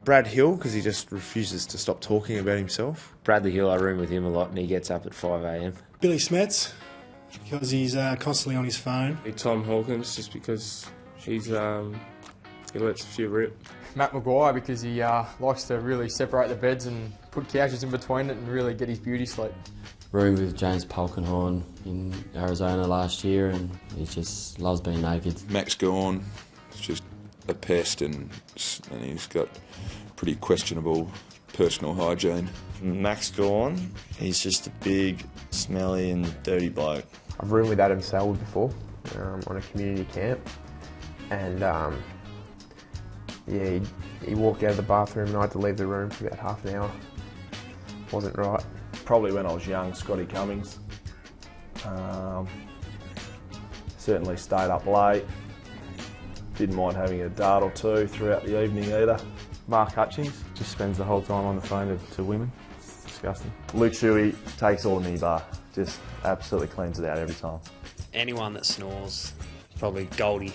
Brad Hill, because he just refuses to stop talking about himself. Bradley Hill, I room with him a lot and he gets up at 5 a.m. Billy Smets, because he's constantly on his phone. Tom Hawkins, just because he lets a few rip. Matt Maguire, because he likes to really separate the beds and put couches in between it and really get his beauty sleep. Roomed with James Polkinghorne in Arizona last year, and he just loves being naked. Max Gorn is just a pest, and he's got pretty questionable personal hygiene. Max Gorn, he's just a big, smelly and dirty bloke. I've roomed with Adam Selwood before on a community camp, and yeah, he walked out of the bathroom and I had to leave the room for about half an hour. Wasn't right. Probably when I was young, Scotty Cummings. Certainly stayed up late. Didn't mind having a dart or two throughout the evening either. Mark Hutchings just spends the whole time on the phone to women. It's disgusting. Luke Shuey takes all the minibar, just absolutely cleans it out every time. Anyone that snores, probably Goldie.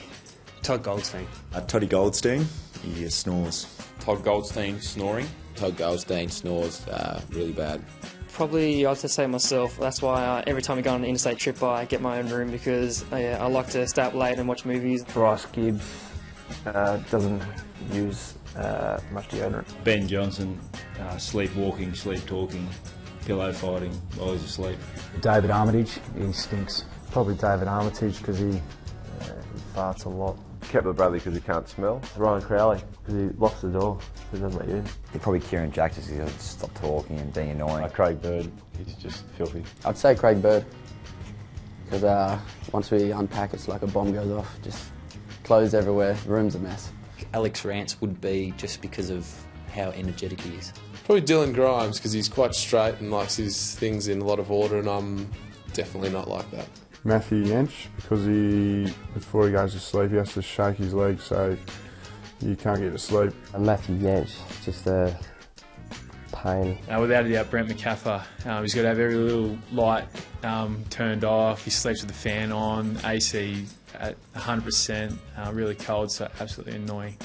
Todd Goldstein. Toddy Goldstein, he snores. Todd Goldstein snoring. Todd Goldstein snores really bad. Probably I'd say myself. That's why every time we go on an interstate trip I get my own room, because I like to stay up late and watch movies. Bryce Gibbs doesn't use much deodorant. Ben Johnson, sleepwalking, sleep talking, pillow fighting while he's asleep. David Armitage, he stinks. Probably David Armitage because he farts a lot. Kepler Bradley because he can't smell. Ryan Crowley because he locks the door, so he doesn't let you in. Probably Kieran Jack just because he doesn't stop talking and being annoying. Craig Bird, he's just filthy. I'd say Craig Bird, because once we unpack it's like a bomb goes off, just clothes everywhere, the room's a mess. Alex Rance would be just because of how energetic he is. Probably Dylan Grimes, because he's quite straight and likes his things in a lot of order, and I'm definitely not like that. Matthew Yench, because before he goes to sleep he has to shake his legs so you can't get to sleep. Matthew Yench, just a pain. Without a doubt, Brent McCaffrey. He's got to have every little light turned off. He sleeps with the fan on, AC at 100%, really cold, so absolutely annoying.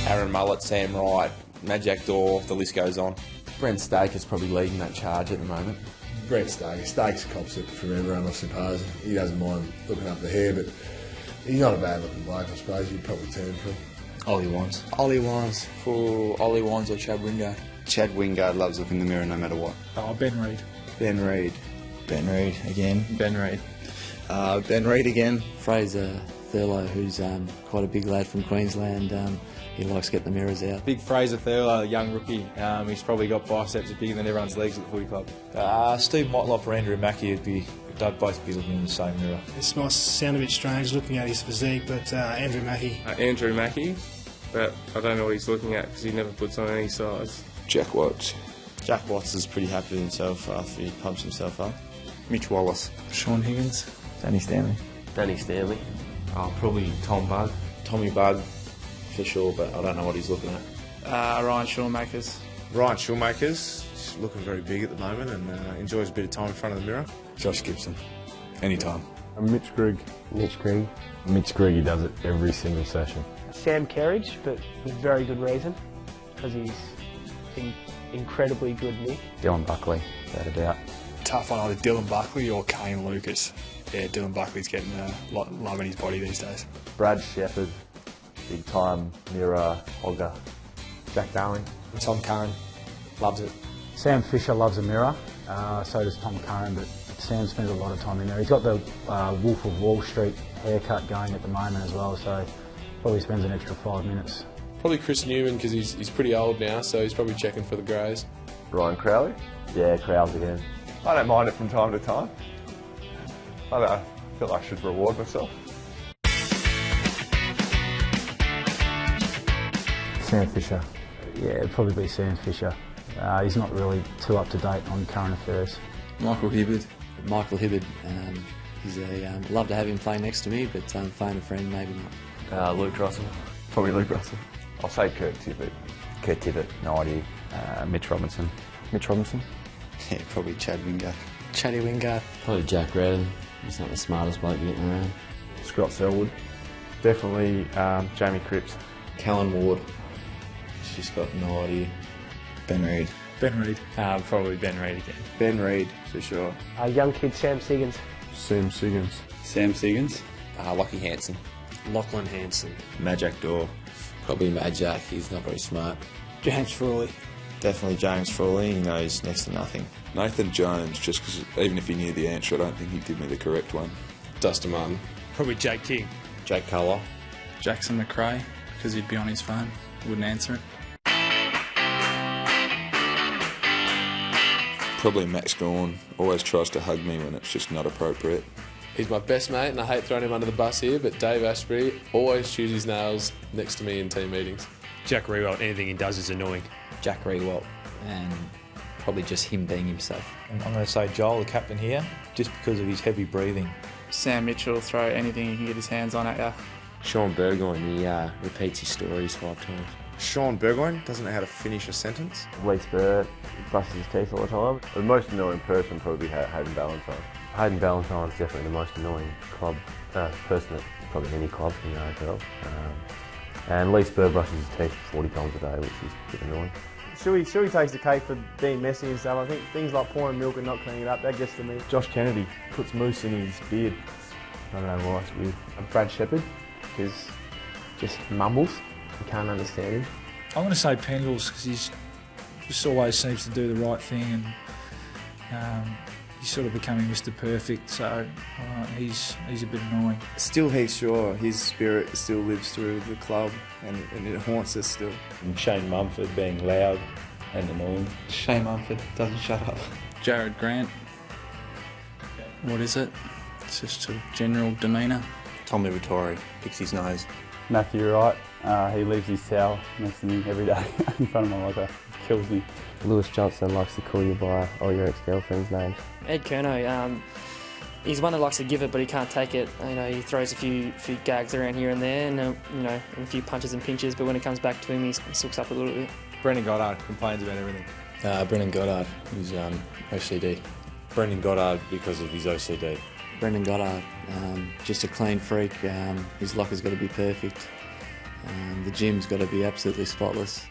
Aaron Mullett, Sam Wright, Majak Dor, the list goes on. Brent Stake is probably leading that charge at the moment. Brent Stake. Stakes cops it from everyone, I suppose. He doesn't mind looking up the hair, but he's not a bad looking bloke, I suppose. You'd probably turn for him. Ollie Wines. Ollie Wines. For Ollie Wines or Chad Wingard? Chad Wingard loves looking in the mirror no matter what. Oh, Ben Reid. Ben Reid. Ben Reid again. Ben Reid. Ben Reid again. Fraser Thurlow, who's quite a big lad from Queensland. He likes to get the mirrors out. Big Fraser Thurlow, young rookie. He's probably got biceps bigger than everyone's legs at the footy club. Steve Motlop or Andrew Mackie they'd both be looking in the same mirror. This might sound a bit strange looking at his physique, but Andrew Mackie. Andrew Mackie, but I don't know what he's looking at because he never puts on any size. Jack Watts. Jack Watts is pretty happy with himself after he pumps himself up. Mitch Wallace. Sean Higgins. Danny Stanley. Danny Stanley. Probably Tom Bug. Tommy Bug, for sure, but I don't know what he's looking at. Ryan Shawmakers. Ryan Shawmakers, he's looking very big at the moment and enjoys a bit of time in front of the mirror. Josh Gibson. Anytime. Mitch Grigg. Mitch Grigg. Mitch Grigg, he does it every single session. Sam Kerridge, but with very good reason, because he's incredibly good Nick. Dylan Buckley, without a doubt. Tough one, either Dylan Buckley or Kane Lucas. Yeah, Dylan Buckley's getting a lot of love in his body these days. Brad Shepherd, big time mirror hogger. Jack Darling. Tom Curran, loves it. Sam Fisher loves a mirror, so does Tom Curran, but Sam spends a lot of time in there. He's got the Wolf of Wall Street haircut going at the moment as well, so probably spends an extra 5 minutes. Probably Chris Newman, because he's pretty old now, so he's probably checking for the greys. Ryan Crowley? Yeah, Crowley again. I don't mind it from time to time. I don't know, I feel like I should reward myself. Sam Fisher. Yeah, it'd probably be Sam Fisher. He's not really too up to date on current affairs. Michael Hibberd. Michael Hibberd. He's love to have him play next to me, but phone a friend, maybe not. Luke Russell. Probably Luke Russell. I'll say Kurt Tippett. Kurt Tippett, no idea. Mitch Robinson. Mitch Robinson? Yeah, probably Chad Wingard. Chatty Wingard. Probably Jack Redden. He's not the smartest bloke getting around. Scott Selwood. Definitely Jamie Cripps. Callan Ward. She's got no idea. Ben Reid. Ben Reid. Probably Ben Reid again. Ben Reid, for sure. Young kid Sam Siggins. Sam Siggins. Sam Siggins. Lockie Hansen. Lachlan Hansen. Majak Dor. Probably Majak. He's not very smart. James Frawley. Definitely James Frawley. He knows next to nothing. Nathan Jones, just because even if he knew the answer, I don't think he'd give me the correct one. Dustin Martin. Probably Jake King. Jake Culler. Jackson McRae, because he'd be on his phone, wouldn't answer it. Probably Max Gawn. Always tries to hug me when it's just not appropriate. He's my best mate, and I hate throwing him under the bus here, but Dave Ashbury always chews his nails next to me in team meetings. Jack Rewalt, anything he does is annoying. Jack Rewalt, and probably just him being himself. I'm going to say Joel, the captain here, just because of his heavy breathing. Sam Mitchell, throw anything he can get his hands on at you. Sean Burgoyne, he repeats his stories 5 times. Sean Burgoyne doesn't know how to finish a sentence. Lee Spur brushes his teeth all the time. The most annoying person probably Hayden Ballantyne. Hayden Ballantyne's definitely the most annoying person at probably any club in the AFL. And Lee Spur brushes his teeth 40 times a day, which is a bit annoying. Shuey takes the cake for being messy and stuff. I think things like pouring milk and not cleaning it up, that gets to me. Josh Kennedy puts mousse in his beard. I don't know why, it's weird. Brad Shepherd, because just mumbles. You can't understand him. I'm going to say Pendles, because he's just always seems to do the right thing, and he's sort of becoming Mr. Perfect, so he's a bit annoying. Still Heath Shaw, his spirit still lives through the club and it haunts us still. And Shane Mumford being loud and annoying. Shane Mumford doesn't shut up. Jared Grant. What is it? It's just a general demeanour. Tommy Vittori picks his nose. Matthew Wright, he leaves his towel next to me every day in front of my locker. Kills me. Lewis Johnson likes to call you by all your ex-girlfriend's names. Ed Curnow, he's one that likes to give it, but he can't take it. You know, he throws a few gags around here and there, and and a few punches and pinches. But when it comes back to him, he sooks up a little bit. Brendan Goddard complains about everything. Brendan Goddard, who's OCD. Brendan Goddard because of his OCD. Brendan Goddard, just a clean freak. His locker's got to be perfect. The gym's got to be absolutely spotless.